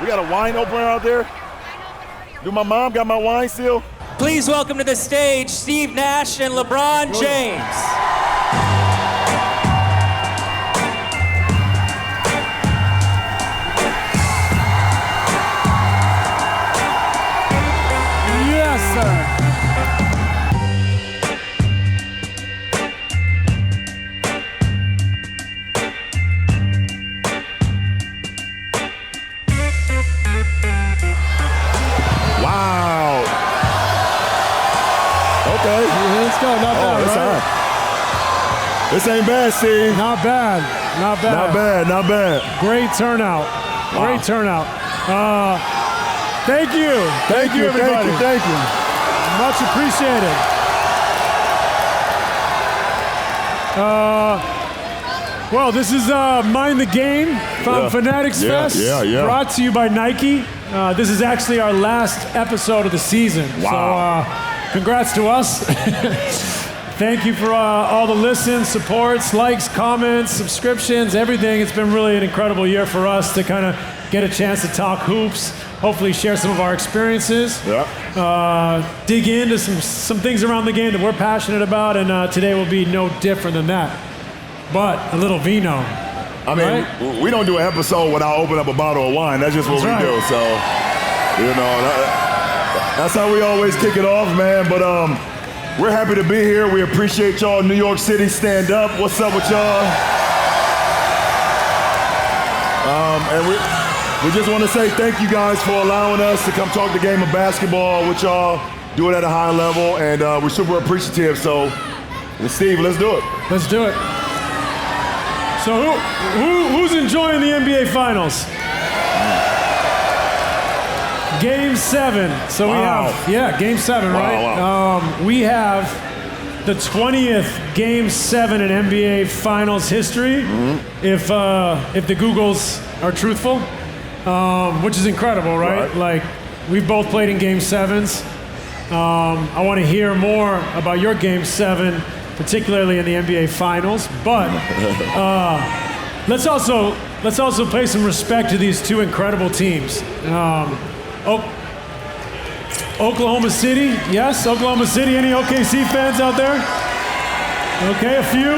We got a wine opener out there. Do my mom got my wine still? Please welcome to the stage Steve Nash and LeBron James. Wow. Okay. Let's go. Not bad, right? This ain't bad, Steve. Not bad. Not bad. Not bad. Not bad. Great turnout. Wow. Great turnout. Thank you. Thank you, everybody. Thank you. Much appreciated. Well, this is Mind the Game from Fanatics Fest, brought to you by Nike. This is actually our last episode of the season. Wow. So congrats to us. Thank you for all the listens, supports, likes, comments, subscriptions, everything. It's been really an incredible year for us to kind of get a chance to talk hoops, hopefully share some of our experiences, dig into some things around the game that we're passionate about, and today will be no different than that. But a little vino. I mean, we don't do an episode without opening up a bottle of wine. That's just what we do. So, you know, that's how we always kick it off, man. But we're happy to be here. We appreciate y'all. New York City, stand up. What's up with y'all? And we just want to say thank you guys for allowing us to come talk the game of basketball with y'all, do it at a high level, and we're super appreciative. So, Steve, let's do it. Let's do it. So who's enjoying the NBA Finals? Game 7. So we have, Game 7, right? Wow. We have the 20th Game 7 in NBA Finals history, if the Googles are truthful, which is incredible, right? Like, we've both played in Game 7s. I want to hear more about your Game 7, particularly in the NBA Finals. But let's also pay some respect to these two incredible teams. Oklahoma City, yes, Oklahoma City. Any OKC fans out there? Okay, a few.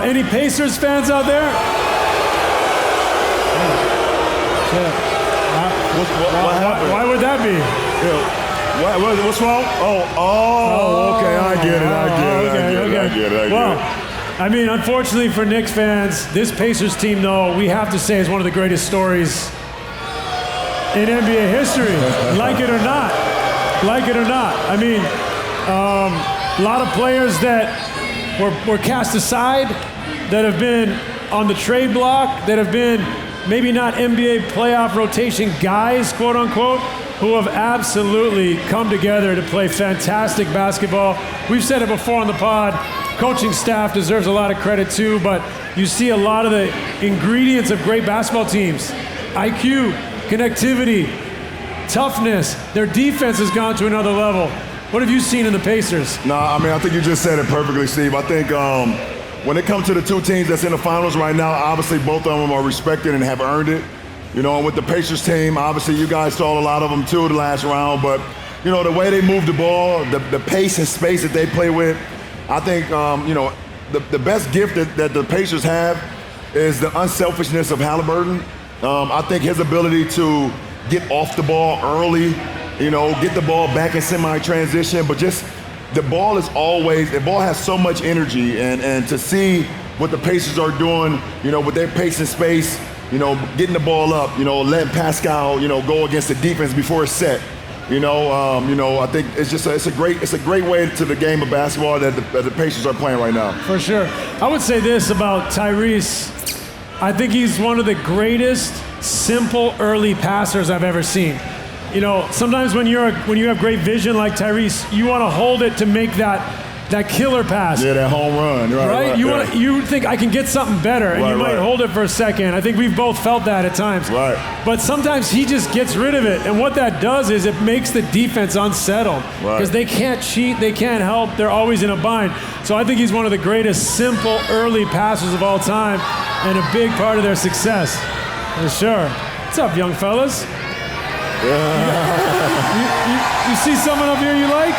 Any Pacers fans out there? What happened? Why would that be? What's wrong? Okay, I get it. Well, I mean, unfortunately for Knicks fans, this Pacers team, though, we have to say is one of the greatest stories in NBA history. Like it or not. I mean, a lot of players that were cast aside, that have been on the trade block, that have been maybe not NBA playoff rotation guys, quote unquote, who have absolutely come together to play fantastic basketball. We've said it before on the pod, coaching staff deserves a lot of credit too, but you see a lot of the ingredients of great basketball teams. IQ, connectivity, toughness. Their defense has gone to another level. What have you seen in the Pacers? No, I mean, I think you just said it perfectly, Steve. I think when it comes to the two teams that's in the finals right now, obviously both of them are respected and have earned it. You know, and with the Pacers team, obviously you guys saw a lot of them too the last round, but you know, the way they move the ball, the pace and space that they play with, I think, you know, the best gift that the Pacers have is the unselfishness of Halliburton. I think his ability to get off the ball early, you know, get the ball back in semi-transition, but just the ball has so much energy, and to see what the Pacers are doing, you know, with their pace and space, you know, getting the ball up, you know, letting Pascal, you know, go against the defense before it's set. You know, I think it's a great way to the game of basketball that the Pacers are playing right now. For sure. I would say this about Tyrese. I think he's one of the greatest simple early passers I've ever seen. You know, sometimes when you have great vision like Tyrese, you want to hold it to make that killer pass. Yeah, that home run. Right. You think I can get something better, and you might hold it for a second. I think we've both felt that at times. Right. But sometimes he just gets rid of it, and what that does is it makes the defense unsettled because they can't cheat, they can't help, they're always in a bind. So I think he's one of the greatest simple early passers of all time, and a big part of their success, for sure. What's up, young fellas? You see someone up here you like?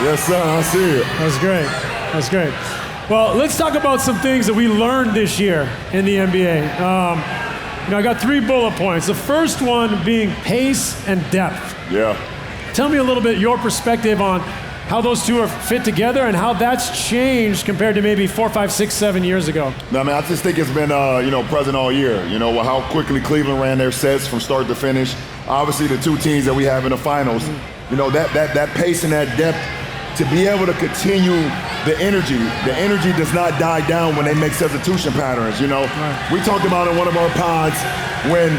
Yes, sir, I see it. That's great. That's great. Well, let's talk about some things that we learned this year in the NBA. I got 3 bullet points. The first one being pace and depth. Yeah. Tell me a little bit your perspective on how those two are fit together and how that's changed compared to maybe 4, 5, 6, 7 years ago. No, I mean, I just think it's been, present all year. How quickly Cleveland ran their sets from start to finish. Obviously, the 2 teams that we have in the finals, that pace and that depth, to be able to continue the energy does not die down when they make substitution patterns, Right. We talked about in one of our pods when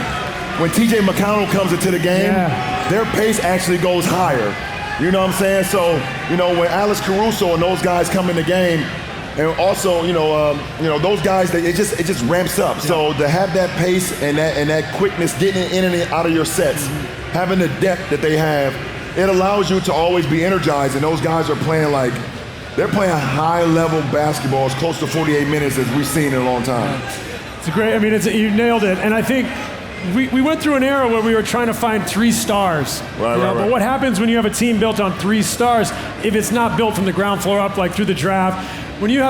TJ McConnell comes into the game, their pace actually goes higher. You know what I'm saying? So, when Alex Caruso and those guys come in the game, and also, those guys, it just ramps up. Yeah. So to have that pace and that quickness getting in and out of your sets, having the depth that they have, it allows you to always be energized. And those guys are playing they're playing high-level basketball, as close to 48 minutes as we've seen in a long time. It's great. I mean, you nailed it. And I think we went through an era where we were trying to find 3 stars. Right. But what happens when you have a team built on 3 stars if it's not built from the ground floor up, like through the draft? When you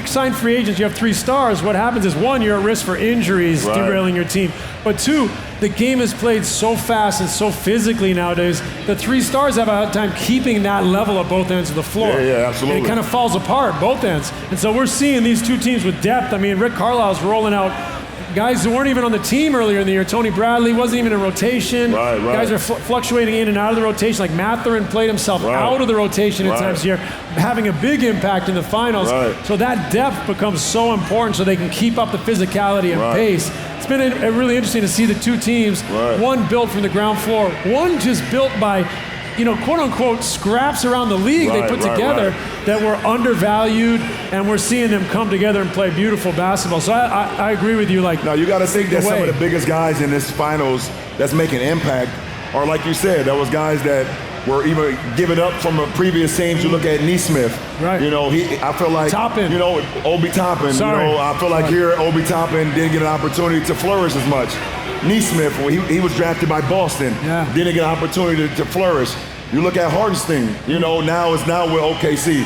sign free agents, you have 3 stars, what happens is, 1, you're at risk for injuries derailing your team. But 2, the game is played so fast and so physically nowadays, the 3 stars have a hard time keeping that level at both ends of the floor. Yeah, absolutely. And it kind of falls apart, both ends. And so we're seeing these 2 teams with depth. I mean, Rick Carlisle's rolling out guys who weren't even on the team earlier in the year. Tony Bradley wasn't even in rotation. Right. Guys are fluctuating in and out of the rotation. Like Mathurin played himself out of the rotation at times here, having a big impact in the finals. Right. So that depth becomes so important so they can keep up the physicality and pace. It's been really interesting to see the 2 teams, one built from the ground floor, one just built by, quote unquote, scraps around the league they put together that were undervalued, and we're seeing them come together and play beautiful basketball. So I agree with you. Now you got to think that some of the biggest guys in this finals that's making impact are, like you said, that was guys that were either given up from a previous teams. You look at Nesmith. Right. I feel like Toppin. Obi Toppin. Sorry. I feel like here Obi Toppin didn't get an opportunity to flourish as much. Nesmith, he was drafted by Boston. Didn't get an opportunity to flourish. You look at Hartenstein, now with OKC.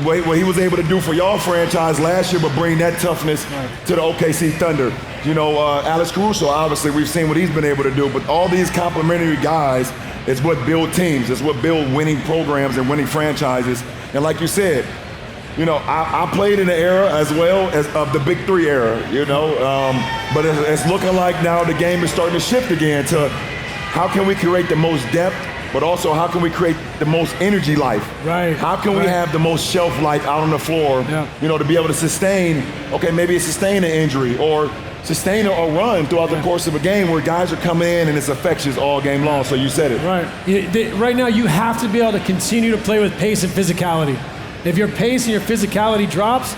What he was able to do for y'all franchise last year, but bring that toughness to the OKC Thunder. Alex Caruso, obviously, we've seen what he's been able to do, but all these complementary guys is what build teams, is what build winning programs and winning franchises. And like you said, I played in the era as well as of the Big 3 era, but it's looking like now the game is starting to shift again to how can we create the most depth, but also how can we create the most energy life? Right. How can we have the most shelf life out on the floor, to be able to sustain, maybe sustain an injury or sustain a run throughout the course of a game where guys are coming in and it's infectious all game long. So you said it. Right. Right now you have to be able to continue to play with pace and physicality. If your pace and your physicality drops,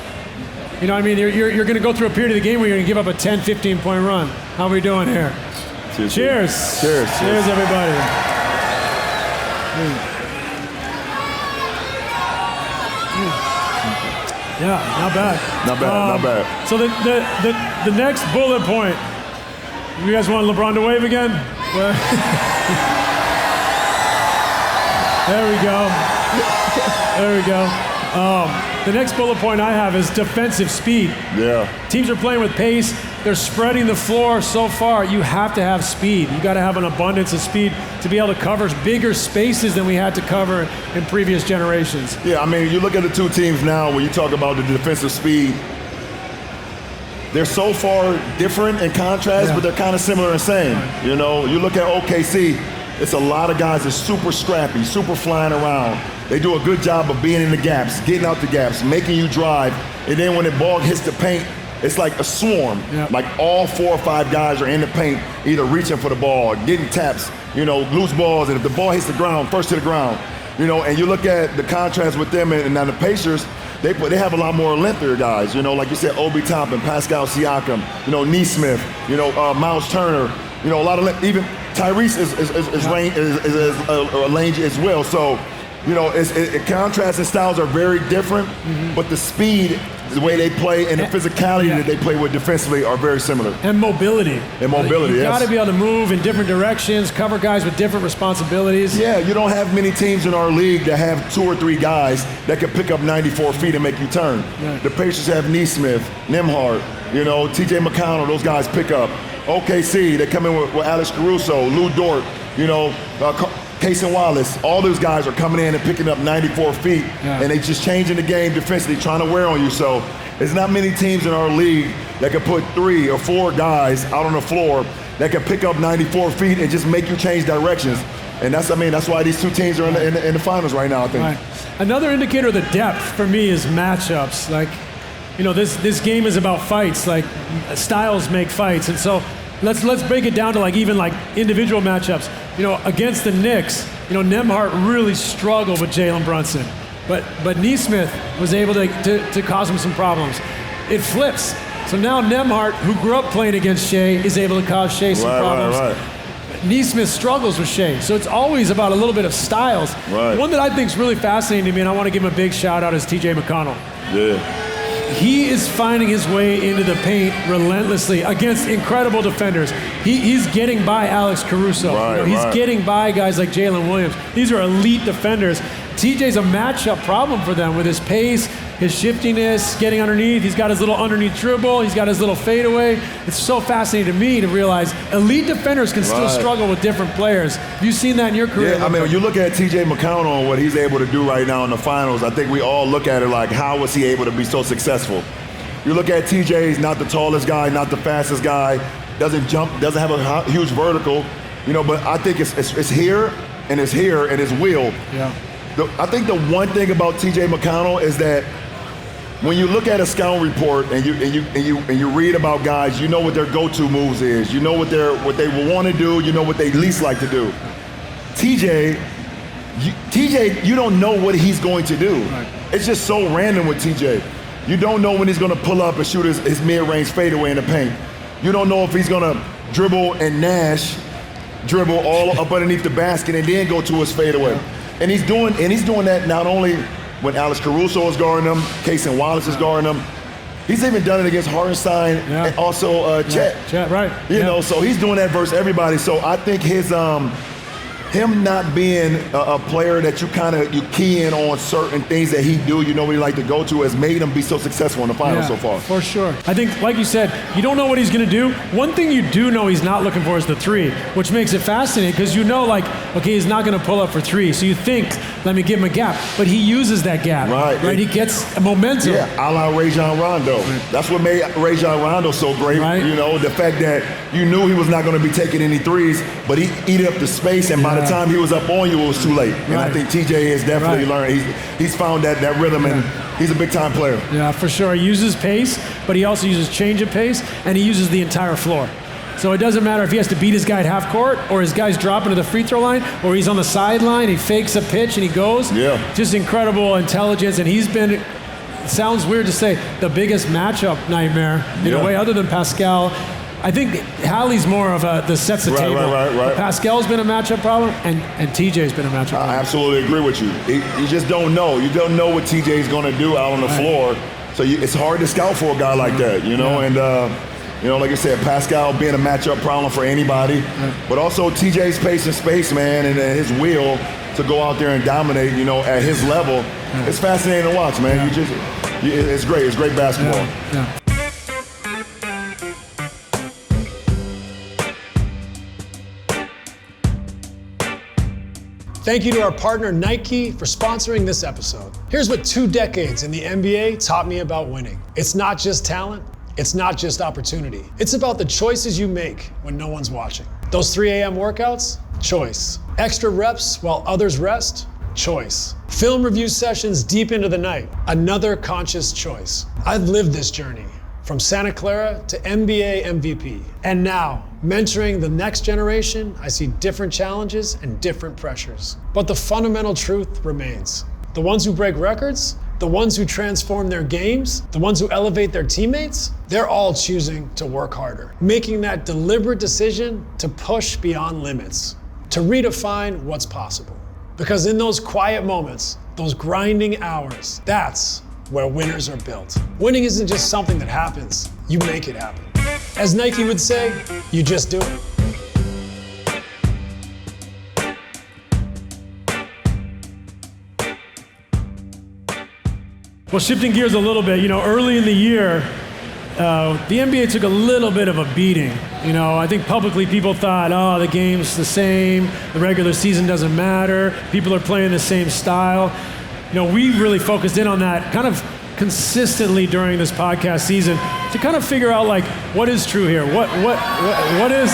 you're going to go through a period of the game where you're going to give up a 10, 15-point run. How are we doing here? Cheers. Cheers, everybody. Yeah, not bad. Not bad. So the next bullet point, you guys want LeBron to wave again? There we go. The next bullet point I have is defensive speed. Yeah. Teams are playing with pace. They're spreading the floor so far. You have to have speed. You got to have an abundance of speed to be able to cover bigger spaces than we had to cover in previous generations. Yeah, you look at the 2 teams now when you talk about the defensive speed. They're so far different in contrast, but they're kind of similar and same. You look at OKC, it's a lot of guys that's super scrappy, super flying around. They do a good job of being in the gaps, getting out the gaps, making you drive, and then when the ball hits the paint, it's like a swarm. Yep. Like all 4 or 5 guys are in the paint, either reaching for the ball, getting taps, loose balls, and if the ball hits the ground, first to the ground, and you look at the contrast with them and now the Pacers, they have a lot more lengther guys, like you said, Obi Toppin, Pascal Siakam, Nesmith, Miles Turner, a lot of even Tyrese is range as well. So contrasting styles are very different, but the speed, the way they play, and the physicality that they play with defensively are very similar. And mobility. You got to be able to move in different directions, cover guys with different responsibilities. Yeah, you don't have many teams in our league that have 2 or 3 guys that can pick up 94 feet and make you turn. Right. The Pacers have Nesmith, Nembhard, TJ McConnell, those guys pick up. OKC, they come in with Alex Caruso, Lou Dort, Cason Wallace. All those guys are coming in and picking up 94 feet, and they just changing the game defensively, trying to wear on you. So there's not many teams in our league that can put 3 or 4 guys out on the floor that can pick up 94 feet and just make you change directions. And that's why these 2 teams are in the finals right now, I think. Right. Another indicator of the depth for me is matchups. This game is about fights. Styles make fights, and so let's break it down to even individual matchups. Against the Knicks, Nembhard really struggled with Jalen Brunson, but Nesmith was able to cause him some problems. It flips. So now Nembhard, who grew up playing against Shea, is able to cause Shea some problems. Right. Nesmith struggles with Shea, so it's always about a little bit of styles. Right. One that I think is really fascinating to me, and I want to give him a big shout out, is TJ McConnell. Yeah. He is finding his way into the paint relentlessly against incredible defenders. He's getting by Alex Caruso. He's getting by guys like Jalen Williams. These are elite defenders. TJ's a matchup problem for them with his pace, his shiftiness, getting underneath. He's got his little underneath dribble. He's got his little fadeaway. It's so fascinating to me to realize elite defenders can still struggle with different players. Have you seen that in your career? Yeah, when you look at TJ McConnell and what he's able to do right now in the finals, I think we all look at it like, how was he able to be so successful? You look at TJ, he's not the tallest guy, not the fastest guy, doesn't jump, doesn't have a huge vertical, but I think it's here and it's his will. Yeah. I think the one thing about TJ McConnell is that when you look at a scouting report and you read about guys, you know what their go-to moves is, you know what they will want to do, you know what they least like to do. TJ, you don't know what he's going to do. Right. It's just so random with TJ. You don't know when he's going to pull up and shoot his mid-range fadeaway in the paint. You don't know if he's going to dribble and Nash dribble all up underneath the basket and then go to his fadeaway. And he's doing that not only when Alex Caruso is guarding him, Cason Wallace is guarding him. He's even done it against Hartenstein and also Chet. Chet, right. So he's doing that versus everybody. So I think him not being a player that you key in on certain things that he do, what he like to go to, has made him be so successful in the finals so far. For sure. I think, like you said, you don't know what he's going to do. One thing you do know he's not looking for is the 3, which makes it fascinating because okay, he's not going to pull up for 3. So you think, let me give him a gap. But he uses that gap. Right. He gets a momentum. Yeah, a la Rajon Rondo. Right. That's what made Rajon Rondo so great. Right. The fact that you knew he was not going to be taking any threes, but he eat up the space, and by the time he was up on you, it was too late. And I think TJ has definitely learned. He's found that rhythm, and he's a big-time player. Yeah, for sure. He uses pace, but he also uses change of pace, and he uses the entire floor. So it doesn't matter if he has to beat his guy at half court, or his guy's dropping to the free throw line, or he's on the sideline, he fakes a pitch and he goes. Yeah. Just incredible intelligence, and he's been, it sounds weird to say, the biggest matchup nightmare in a way other than Pascal. I think Hallie's more of the sets the table. Right. Pascal's been a matchup problem, and TJ's been a matchup problem. I absolutely agree with you. You just don't know. You don't know what TJ's going to do out on the floor. So it's hard to scout for a guy like that, And, like I said, Pascal being a matchup problem for anybody. But also TJ's pace and space, man, and his will to go out there and dominate, at his level. It's fascinating to watch, man. It's great. It's great basketball. Yeah. Thank you to our partner Nike for sponsoring this episode. Here's what 2 decades in the NBA taught me about winning. It's not just talent, it's not just opportunity. It's about the choices you make when no one's watching. Those 3 a.m. workouts? Choice. Extra reps while others rest? Choice. Film review sessions deep into the night? Another conscious choice. I've lived this journey from Santa Clara to NBA MVP. And now, mentoring the next generation, I see different challenges and different pressures. But the fundamental truth remains. The ones who break records, the ones who transform their games, the ones who elevate their teammates, they're all choosing to work harder, making that deliberate decision to push beyond limits, to redefine what's possible. Because in those quiet moments, those grinding hours, that's where winners are built. Winning isn't just something that happens, you make it happen. As Nike would say, you just do it. Well, shifting gears a little bit, early in the year, the NBA took a little bit of a beating. I think publicly people thought, the game's the same, the regular season doesn't matter, people are playing the same style. We really focused in on that kind of consistently during this podcast season to kind of figure out what is true here, what is,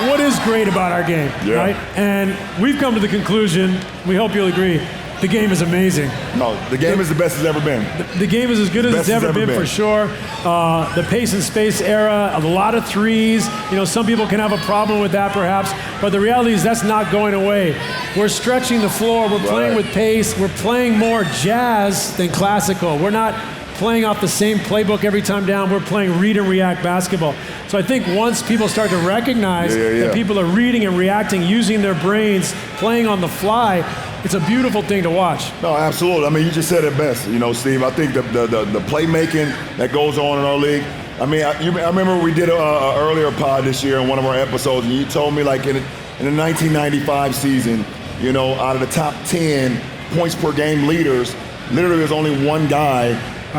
what is great about our game, right? And we've come to the conclusion, we hope you'll agree, the game is amazing. No, the game is the best it's ever been. The game is as good as it's ever been for sure. The pace and space era, a lot of threes. Some people can have a problem with that perhaps, but the reality is that's not going away. We're stretching the floor, we're playing with pace, we're playing more jazz than classical. We're not playing off the same playbook every time down, we're playing read and react basketball. So I think once people start to recognize that people are reading and reacting, using their brains, playing on the fly, it's a beautiful thing to watch. No, absolutely. I mean, you just said it best, Steve. I think the playmaking that goes on in our league. I mean, I remember we did an earlier pod this year in one of our episodes, and you told me in the 1995 season, out of the top 10 points per game leaders, literally there's only one guy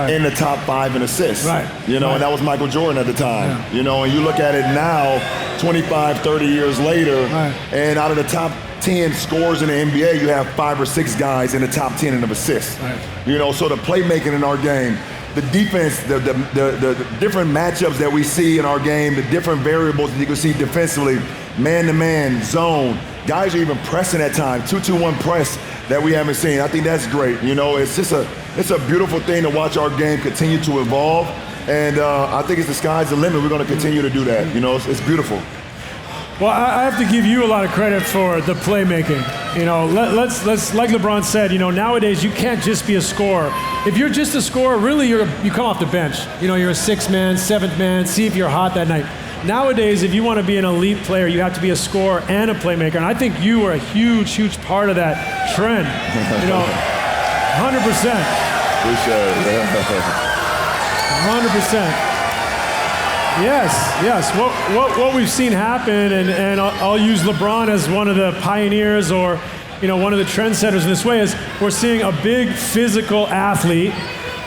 in the top 5 in assists. And that was Michael Jordan at the time. And you look at it now, 25, 30 years later, and out of the top 10 scores in the NBA, you have 5 or 6 guys in the top 10 in assists. So the playmaking in our game, the defense, the different matchups that we see in our game, the different variables that you can see defensively, man-to-man, zone, guys are even pressing at times, 2-2-1 press that we haven't seen. I think that's great. It's a beautiful thing to watch our game continue to evolve, and I think the sky's the limit. We're going to continue to do that. It's beautiful. Well, I have to give you a lot of credit for the playmaking. Let's like LeBron said, nowadays you can't just be a scorer. If you're just a scorer, really you come off the bench. You're a 6th man, 7th man, see if you're hot that night. Nowadays, if you want to be an elite player, you have to be a scorer and a playmaker. And I think you are a huge, huge part of that trend. 100%. Appreciate it. 100%. Yes. What we've seen happen, and I'll use LeBron as one of the pioneers or one of the trendsetters in this way, is we're seeing a big physical athlete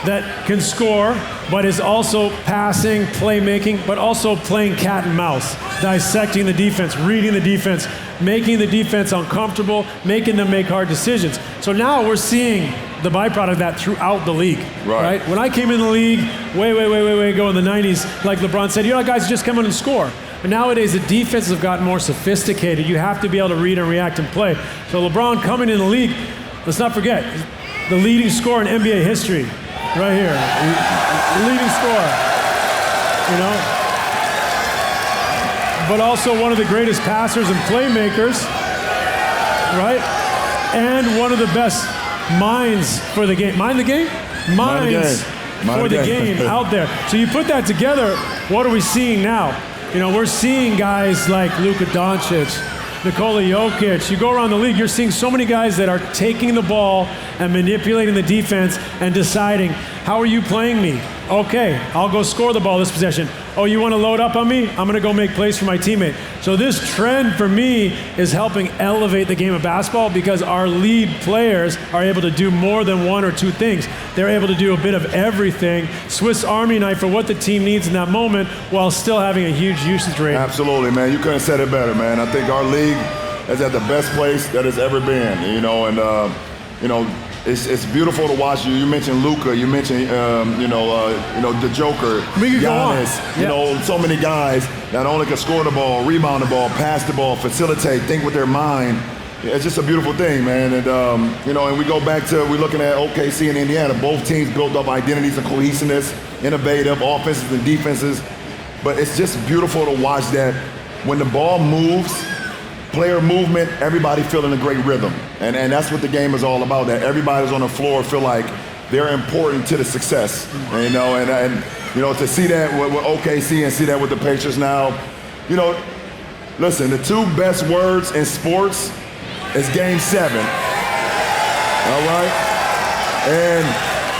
that can score, but is also passing, playmaking, but also playing cat and mouse, dissecting the defense, reading the defense, making the defense uncomfortable, making them make hard decisions. So now we're seeing the byproduct of that throughout the league, right? When I came in the league, way ago in the 90s, like LeBron said, guys just come in and score. But nowadays, the defenses have gotten more sophisticated. You have to be able to read and react and play. So LeBron coming in the league, let's not forget, the leading scorer in NBA history, right here. The leading scorer, But also one of the greatest passers and playmakers, right? And one of the best minds for the game. Mind the game? Minds for the game out there. So you put that together, what are we seeing now? We're seeing guys like Luka Doncic, Nikola Jokic. You go around the league, you're seeing so many guys that are taking the ball and manipulating the defense and deciding, how are you playing me? Okay, I'll go score the ball this possession. Oh, you want to load up on me? I'm going to go make plays for my teammate. So this trend for me is helping elevate the game of basketball because our lead players are able to do more than one or two things. They're able to do a bit of everything, Swiss Army knife for what the team needs in that moment while still having a huge usage rate. Absolutely, man. You couldn't have said it better, man. I think our league is at the best place that it's ever been, It's beautiful to watch. You mentioned Luka. You mentioned the Joker, Giannis. So many guys not only can score the ball, rebound the ball, pass the ball, facilitate, think with their mind. It's just a beautiful thing, man. And and we go back to we're looking at OKC and Indiana. Both teams built up identities and cohesiveness, innovative offenses and defenses. But it's just beautiful to watch that when the ball moves. Player movement, everybody feeling a great rhythm. And that's what the game is all about, that everybody's on the floor feel like they're important to the success. And to see that with OKC and see that with the Pacers now, Listen, the two best words in sports is Game 7. All right? And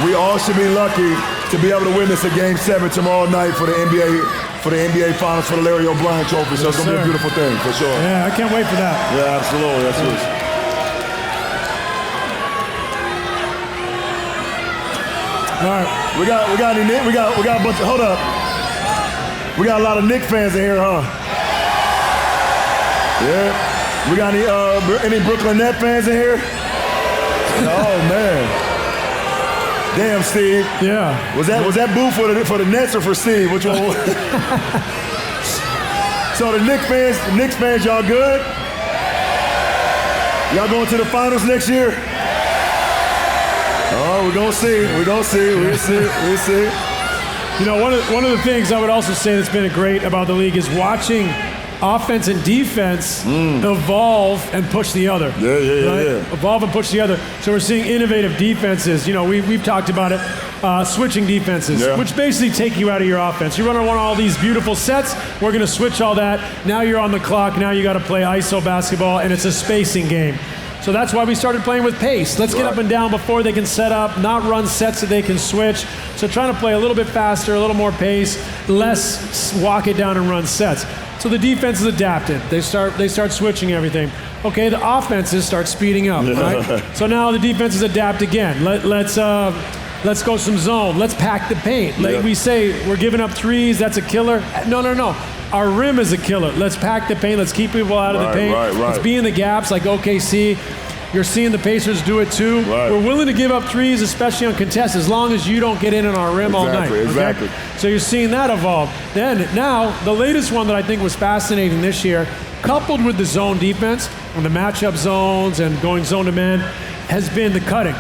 we all should be lucky to be able to witness a Game 7 tomorrow night for the NBA Finals for the Larry O'Brien Trophy. So it's going to be a beautiful thing, for sure. Yeah, I can't wait for that. Yeah, absolutely. That's it. All right. We got a bunch of, hold up. We got a lot of Knicks fans in here, huh? Yeah. We got any Brooklyn Nets fans in here? Oh man. Damn, Steve. Yeah. Was that boo for the Nets or for Steve? Which one? So the Knicks fans, y'all good? Y'all going to the finals next year? Oh, we're gonna see. We'll see. You know, one of the things I would also say that's been great about the league is watching offense and defense evolve and push the other. Yeah. Evolve and push the other. So we're seeing innovative defenses. You know, we've talked about it, switching defenses, which basically take you out of your offense. You run on all these beautiful sets. We're going to switch all that. Now you're on the clock. Now you got to play ISO basketball, and it's a spacing game. So that's why we started playing with pace. Let's get up and down before they can set up, not run sets that they can switch. So trying to play a little bit faster, a little more pace, less walk it down and run sets. So the defense is adapted. They start switching everything. Okay, the offenses start speeding up, right? So now the defenses adapt again. Let's go some zone. Let's pack the paint. Like we say, we're giving up threes, that's a killer. No. Our rim is a killer. Let's pack the paint. Let's keep people out of the paint. Let's be in the gaps like OKC. You're seeing the Pacers do it too. We're willing to give up threes, especially on contests, as long as you don't get in on our rim all night. Exactly. So you're seeing that evolve. Then now, the latest one that I think was fascinating this year, coupled with the zone defense and the matchup zones and going zone to man, has been the cutting.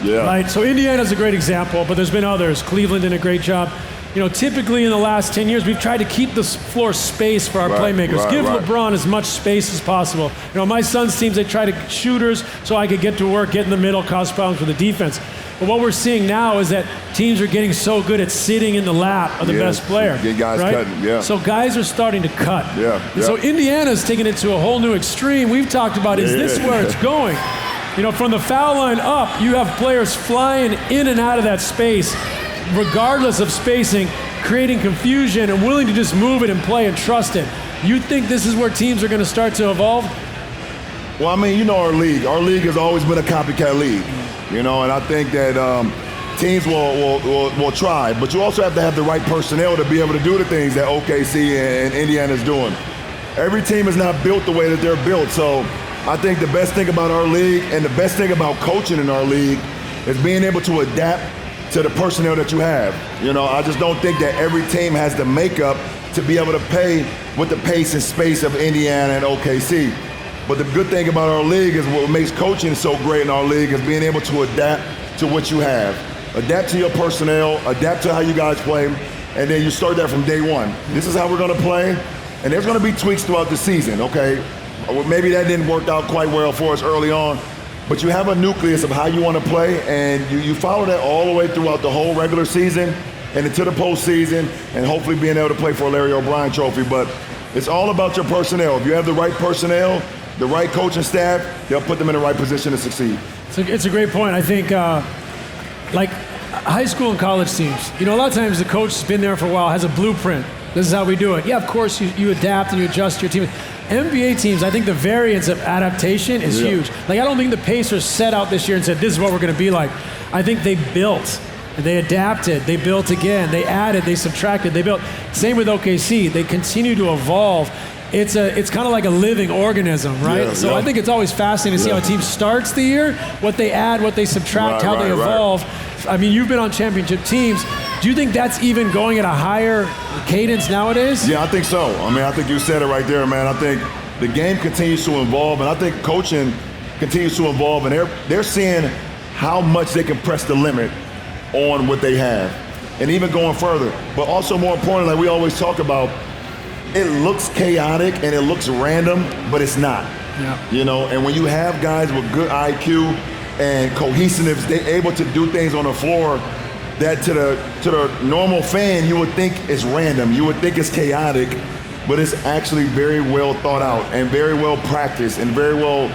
Right? So Indiana's a great example, but there's been others. Cleveland did a great job. You know, typically in the last 10 years, we've tried to keep the floor space for our playmakers. Give LeBron as much space as possible. You know, my son's teams, they try to shooters so I could get to work, get in the middle, cause problems for the defense. But what we're seeing now is that teams are getting so good at sitting in the lap of the best player. Get guys cutting, So guys are starting to cut. So Indiana's taking it to a whole new extreme. We've talked about, is this where it's going? You know, from the foul line up, you have players flying in and out of that space, regardless of spacing, creating confusion and willing to just move it and play and trust it. You think this is where teams are going to start to evolve? Well, I mean, you know our league. Our league has always been a copycat league, you know, and I think that teams will try, but you also have to have the right personnel to be able to do the things that OKC and Indiana is doing. Every team is not built the way that they're built, so I think the best thing about our league and the best thing about coaching in our league is being able to adapt to the personnel that you have. You know, I just don't think that every team has the makeup to be able to play with the pace and space of Indiana and OKC. But the good thing about our league is what makes coaching so great in our league is being able to adapt to what you have. Adapt to your personnel, adapt to how you guys play, and then you start that from day one. This is how we're gonna play, and there's gonna be tweaks throughout the season, okay? Maybe that didn't work out quite well for us early on, but you have a nucleus of how you want to play, and you follow that all the way throughout the whole regular season and into the postseason, and hopefully being able to play for a Larry O'Brien Trophy. But it's all about your personnel. If you have the right personnel, the right coaching staff, they'll put them in the right position to succeed. It's a great point. I think, like high school and college teams, you know, a lot of times the coach has been there for a while, has a blueprint. This is how we do it. Yeah, of course, you adapt and you adjust your team. NBA teams, I think the variance of adaptation is huge. Like, I don't think the Pacers set out this year and said, this is what we're going to be like. I think they built, they adapted, they built again, they added, they subtracted, they built. Same with OKC. They continue to evolve. It's kind of like a living organism, right? So I think it's always fascinating to see how a team starts the year, what they add, what they subtract, how they evolve. I mean, you've been on championship teams. Do you think that's even going at a higher cadence nowadays? Yeah, I think so. I mean, I think you said it right there, man. I think the game continues to evolve, and I think coaching continues to evolve, and they're seeing how much they can press the limit on what they have, and even going further. But also, more importantly, like we always talk about, it looks chaotic and it looks random, but it's not. Yeah. You know, and when you have guys with good IQ and cohesiveness, they're able to do things on the floor that to the normal fan you would think is random, you would think it's chaotic, but it's actually very well thought out and very well practiced and very well,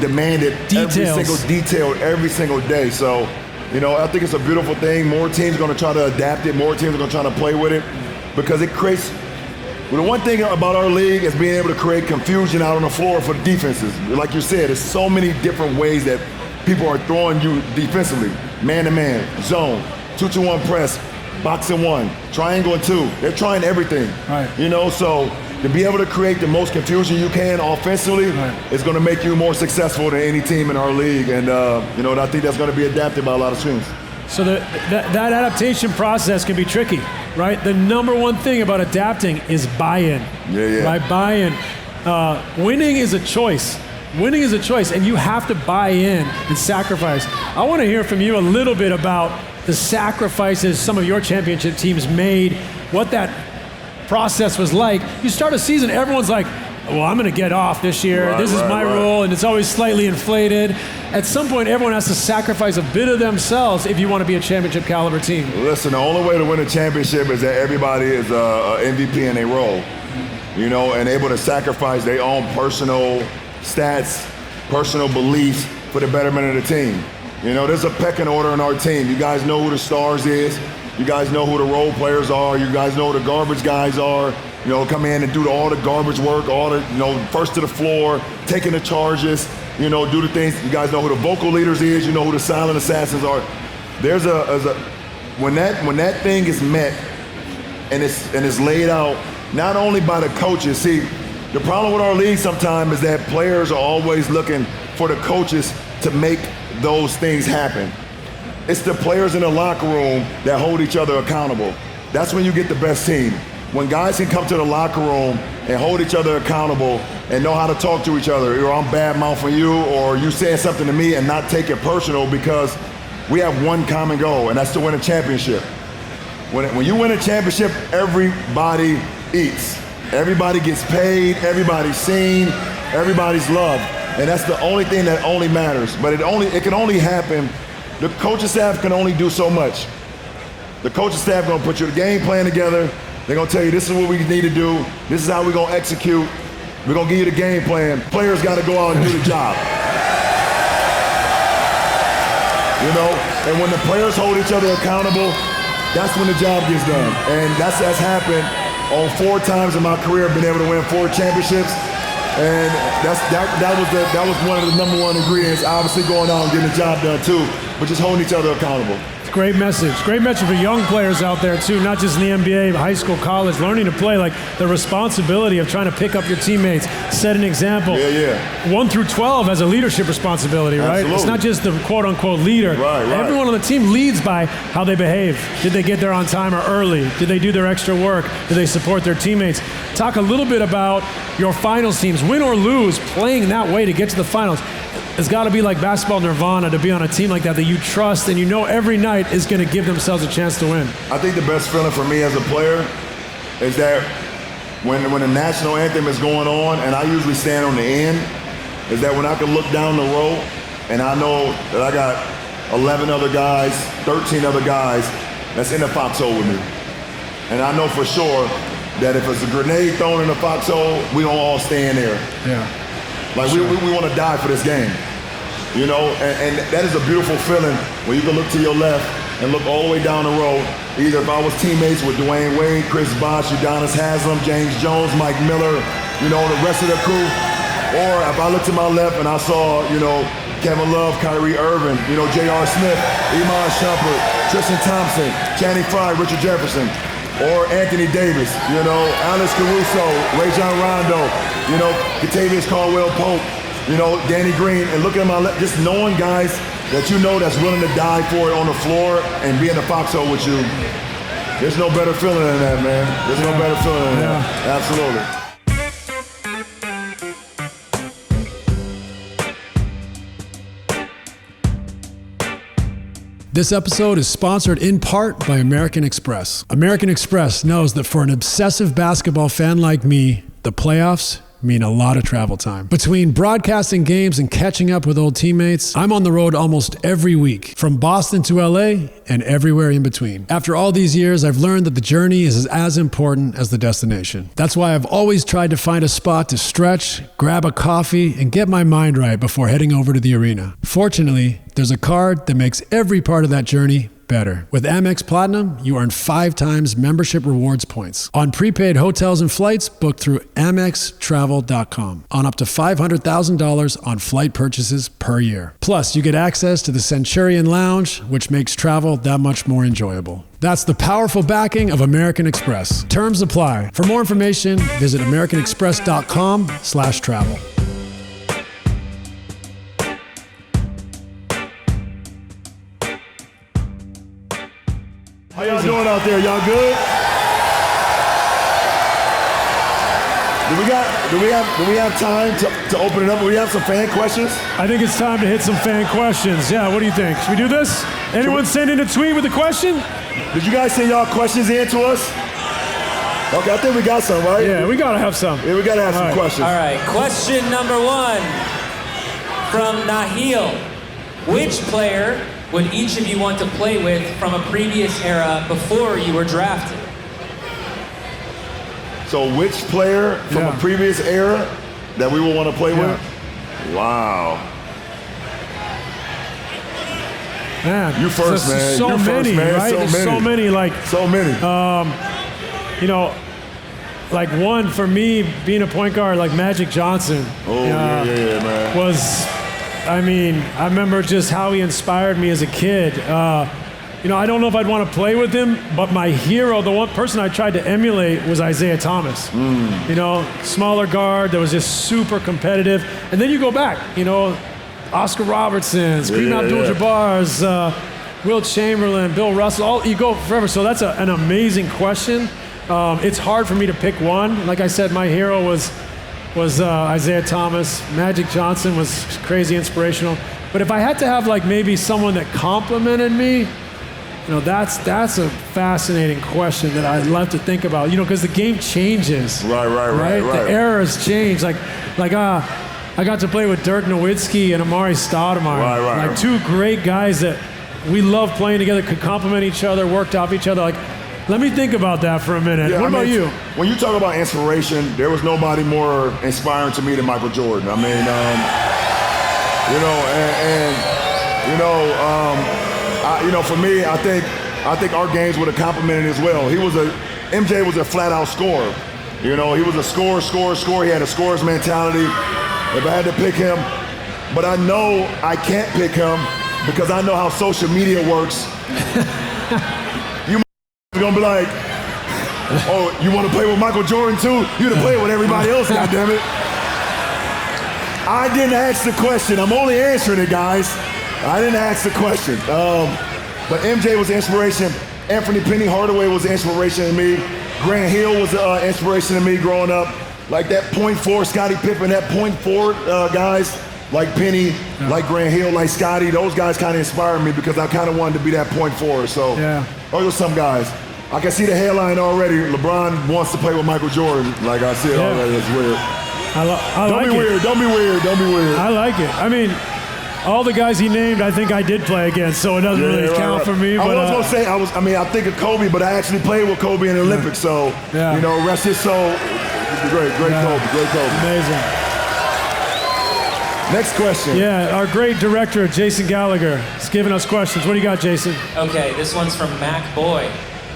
demanded. Details. Every single detail, every single day. So, I think it's a beautiful thing. More teams are going to try to adapt it. More teams are going to try to play with it because it creates. Well, the one thing about our league is being able to create confusion out on the floor for defenses. Like you said, there's so many different ways that people are throwing you defensively. Man-to-man, zone, 2-2-1 press, box and one, triangle and two. They're trying everything. Right. So to be able to create the most confusion you can offensively is going to make you more successful than any team in our league. And, I think that's going to be adapted by a lot of teams. So that adaptation process can be tricky, right? The number one thing about adapting is buy-in. Yeah. Right, buy-in. Winning is a choice. Winning is a choice, and you have to buy in and sacrifice. I want to hear from you a little bit about the sacrifices some of your championship teams made, what that process was like. You start a season, everyone's like, well, I'm going to get off this year. This is my rule, and it's always slightly inflated. At some point, everyone has to sacrifice a bit of themselves if you want to be a championship caliber team. Listen, the only way to win a championship is that everybody is a MVP in their role, and able to sacrifice their own personal stats, personal beliefs for the betterment of the team. There's a pecking order in our team. You guys know who the stars is. You guys know who the role players are. You guys know who the garbage guys are. Come in and do all the garbage work, all the, first to the floor, taking the charges, do the things. You guys know who the vocal leaders is. You know who the silent assassins are. There's when that thing is met and it's laid out, not only by the coaches. See, the problem with our league sometimes is that players are always looking for the coaches to make those things happen. It's the players in the locker room that hold each other accountable. That's when you get the best team. When guys can come to the locker room and hold each other accountable and know how to talk to each other, or I'm bad mouthing you, or you saying something to me and not take it personal, because we have one common goal, and that's to win a championship. When you win a championship, everybody eats. Everybody gets paid, everybody's seen, everybody's loved. And that's the only thing that only matters. But it can only happen. The coaching staff can only do so much. The coaching staff gonna put your game plan together. They're gonna tell you this is what we need to do. This is how we're gonna execute. We're gonna give you the game plan. Players gotta go out and do the job. And when the players hold each other accountable, that's when the job gets done. And that's happened on 4 times in my career. I've been able to win 4 championships. And that was one of the number one ingredients, obviously going out and getting the job done too, but just holding each other accountable. Great message. Great message for young players out there too, not just in the NBA, but high school, college, learning to play, like the responsibility of trying to pick up your teammates, set an example. 1 through 12 has a leadership responsibility, right? Absolutely. It's not just the quote-unquote leader. Right. Everyone on the team leads by how they behave. Did they get there on time or early? Did they do their extra work? Did they support their teammates? Talk a little bit about your finals teams, win or lose, playing that way to get to the finals. It's got to be like basketball nirvana to be on a team like that you trust and every night is going to give themselves a chance to win. I think the best feeling for me as a player is that when the national anthem is going on, and I usually stand on the end, is that when I can look down the row and I know that I got 11 other guys, 13 other guys that's in the foxhole with me. And I know for sure that if it's a grenade thrown in the foxhole, we don't all stand there. Yeah. Like we want to die for this game, and that is a beautiful feeling when you can look to your left and look all the way down the road. Either if I was teammates with Dwayne Wade, Chris Bosh, Udonis Haslem, James Jones, Mike Miller, the rest of the crew, or if I looked to my left and I saw, Kevin Love, Kyrie Irving, J.R. Smith, Iman Shumpert, Tristan Thompson, Channing Frye, Richard Jefferson, or Anthony Davis, Alex Caruso, Rajon Rondo, Kentavious Caldwell-Pope, Danny Green, and looking at my left, just knowing guys that that's willing to die for it on the floor and be in the foxhole with you. There's no better feeling than that, man. There's no better feeling than that. Absolutely. This episode is sponsored in part by American Express. American Express knows that for an obsessive basketball fan like me, the playoffs mean a lot of travel time. Between broadcasting games and catching up with old teammates, I'm on the road almost every week, from Boston to LA and everywhere in between. After all these years, I've learned that the journey is as important as the destination. That's why I've always tried to find a spot to stretch, grab a coffee, and get my mind right before heading over to the arena. Fortunately, there's a card that makes every part of that journey better. With Amex Platinum, you earn 5 times membership rewards points on prepaid hotels and flights booked through AmexTravel.com on up to $500,000 on flight purchases per year. Plus, you get access to the Centurion Lounge, which makes travel that much more enjoyable. That's the powerful backing of American Express. Terms apply. For more information, visit americanexpress.com/travel. How y'all doing out there? Y'all good? Do we have time to open it up? Do we have some fan questions? I think it's time to hit some fan questions. Yeah, what do you think? Should we do this? Anyone send in a tweet with a question? Did you guys send y'all questions in to us? Okay, I think we got some, right? Yeah, we gotta have some. Yeah, we gotta have some questions. All right, question number 1 from Nahil. Which player would each of you want to play with from a previous era before you were drafted? So which player from a previous era that we would want to play with? Wow. Man, you first, man. So you many, first, man. right? So There's many. so many, like. So many. You know, like one for me being a point guard, like Magic Johnson. Oh, yeah, man. Was. I mean, I remember just how he inspired me as a kid. You know, I don't know if I'd want to play with him, but my hero, the one person I tried to emulate was Isaiah Thomas. You know, smaller guard that was just super competitive. And then you go back, you know, Oscar Robertson's, Kareem Abdul-Jabbar's, Wilt Chamberlain, Bill Russell, you go forever. So that's an amazing question. It's hard for me to pick one. Like I said, my hero was Isaiah Thomas. Magic Johnson was crazy inspirational. But if I had to have like maybe someone that complimented me, you know, that's a fascinating question that I'd love to think about. You know, because the game changes. Right. The eras change. I got to play with Dirk Nowitzki and Amari Stoudemire. Right. Like 2 great guys that we loved playing together, could complement each other, worked off each other. Like, let me think about that for a minute. Yeah, what about you? When you talk about inspiration, there was nobody more inspiring to me than Michael Jordan. I mean, for me, I think our games would have complemented as well. MJ was a flat-out scorer. You know, he was a scorer. He had a scorer's mentality. If I had to pick him, but I know I can't pick him because I know how social media works. You gonna be like, oh, you want to play with Michael Jordan too? You to play with everybody else, goddammit. I didn't ask the question. I'm only answering it, guys. I didn't ask the question. But MJ was inspiration. Anthony Penny Hardaway was inspiration to me. Grant Hill was inspiration to me growing up. Like that point forward, Scottie Pippen, that point forward guys, like Penny, like Grant Hill, like Scottie, those guys kind of inspired me because I kind of wanted to be that point forward. So those are some guys. I can see the headline already. LeBron wants to play with Michael Jordan. Like I see it already. It's weird. Don't be weird. Don't be weird. I like it. I mean, all the guys he named, I think I did play against, so it doesn't really count for me. I but, was gonna say I think of Kobe, but I actually played with Kobe in the Olympics. So you know, rest his soul. Great Kobe. Amazing. Next question. Yeah, our great director, Jason Gallagher, is giving us questions. What do you got, Jason? Okay, this one's from Mac Boy.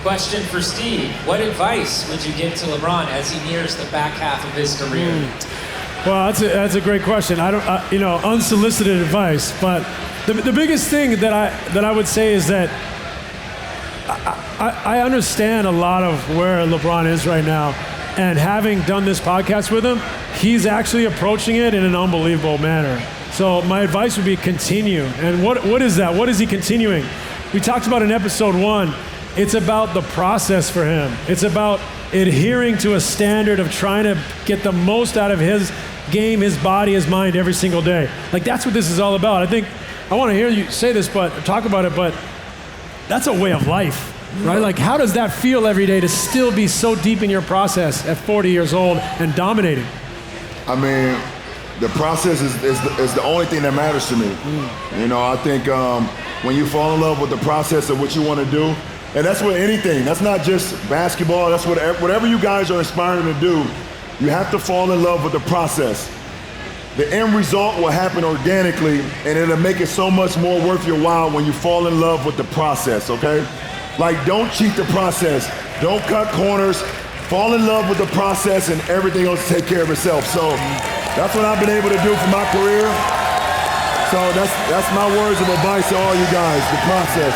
Question for Steve. What advice would you give to LeBron as he nears the back half of his career? Well, that's a great question. I don't, unsolicited advice, but the biggest thing that I would say is that I understand a lot of where LeBron is right now, and having done this podcast with him, he's actually approaching it in an unbelievable manner. So my advice would be continue. And what is that? What is he continuing? We talked about in episode 1. It's about the process for him. It's about adhering to a standard of trying to get the most out of his game, his body, his mind every single day. Like, that's what this is all about. I think I want to hear you say this, but talk about it, but that's a way of life, right? Like, how does that feel every day to still be so deep in your process at 40 years old and dominating? I mean, the process is the only thing that matters to me. You know, I think when you fall in love with the process of what you want to do, and that's with anything. That's not just basketball. That's whatever you guys are aspiring to do. You have to fall in love with the process. The end result will happen organically, and it'll make it so much more worth your while when you fall in love with the process, okay? Like, don't cheat the process. Don't cut corners. Fall in love with the process, and everything else will take care of itself. So that's what I've been able to do for my career. So that's my words of advice to all you guys, the process.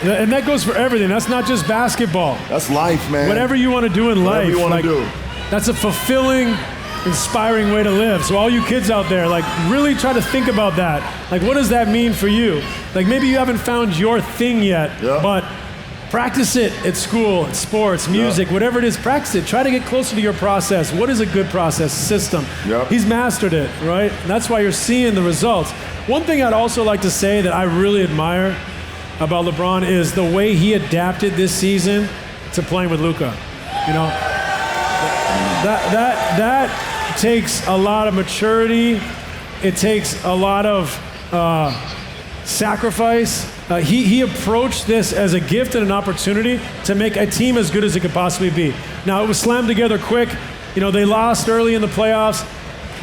And that goes for everything. That's not just basketball. That's life, man. Whatever you want to do in life. Whatever you want to do. That's a fulfilling, inspiring way to live. So all you kids out there, like, really try to think about that. Like, what does that mean for you? Like, maybe you haven't found your thing yet, but practice it at school, at sports, music, whatever it is, practice it. Try to get closer to your process. What is a good process system? He's mastered it, right? And that's why you're seeing the results. One thing I'd also like to say that I really admire about LeBron is the way he adapted this season to playing with Luka. You know, that takes a lot of maturity. It takes a lot of sacrifice. He approached this as a gift and an opportunity to make a team as good as it could possibly be. Now, it was slammed together quick. You know, they lost early in the playoffs,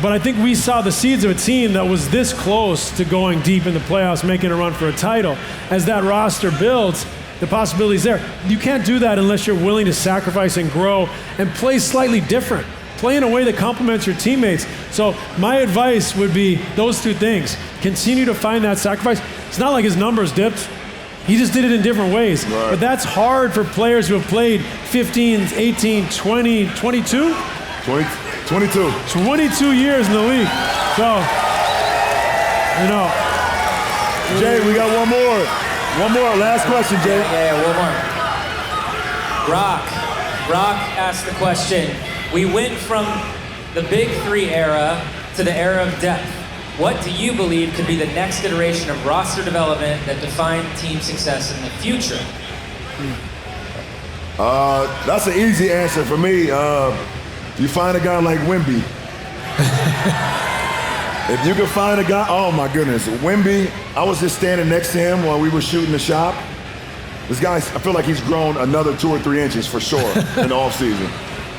but I think we saw the seeds of a team that was this close to going deep in the playoffs, making a run for a title. As that roster builds, the possibility's there. You can't do that unless you're willing to sacrifice and grow and play slightly different. Play in a way that complements your teammates. So my advice would be those two things. Continue to find that sacrifice. It's not like his numbers dipped. He just did it in different ways. Right. But that's hard for players who have played 15, 18, 20, 22? 22. 22 years in the league. So, you know. Jay, we got one more. One more. Last question, Jay. Yeah, one more. Rock asked the question. We went from the Big Three era to the era of depth. What do you believe could be the next iteration of roster development that define team success in the future? That's an easy answer for me. You find a guy like Wemby. If you can find a guy, oh my goodness, Wemby, I was just standing next to him while we were shooting the shop. This guy, I feel like he's grown another 2 or 3 inches for sure in the offseason.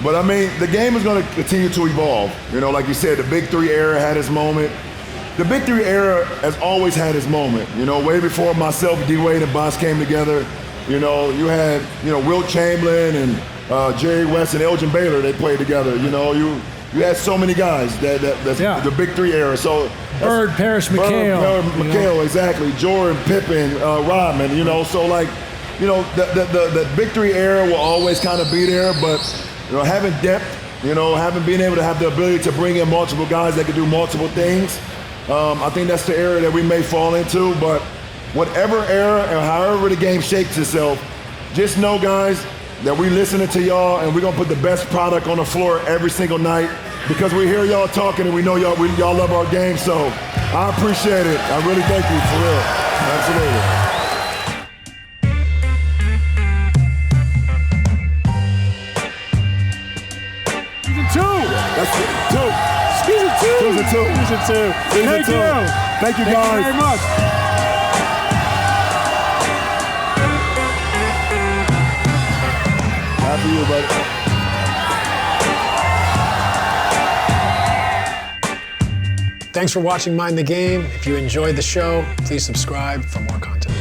But I mean, the game is going to continue to evolve. You know, like you said, the Big Three era had its moment. The Big Three era has always had its moment. You know, way before myself, D-Wade, and Bosh came together. You know, you had, Wilt Chamberlain and Jerry West and Elgin Baylor. They played together. You know, you had so many guys that's the Big Three era. So Bird, Parrish, McHale. Exactly. Jordan, Pippen, Rodman. You know, so like, the Big Three era will always kind of be there, but having depth, being able to have the ability to bring in multiple guys that can do multiple things. I think that's the era that we may fall into, but whatever era and however the game shapes itself, just know, guys, that we listening to y'all and we're gonna put the best product on the floor every single night because we hear y'all talking and we know y'all love our game, so I appreciate it. I really thank you, for real. Absolutely. That's it. Season two. Thank you. Thank you, guys. Thank you very much. Happy you, buddy. Thanks for watching Mind the Game. If you enjoyed the show, please subscribe for more content.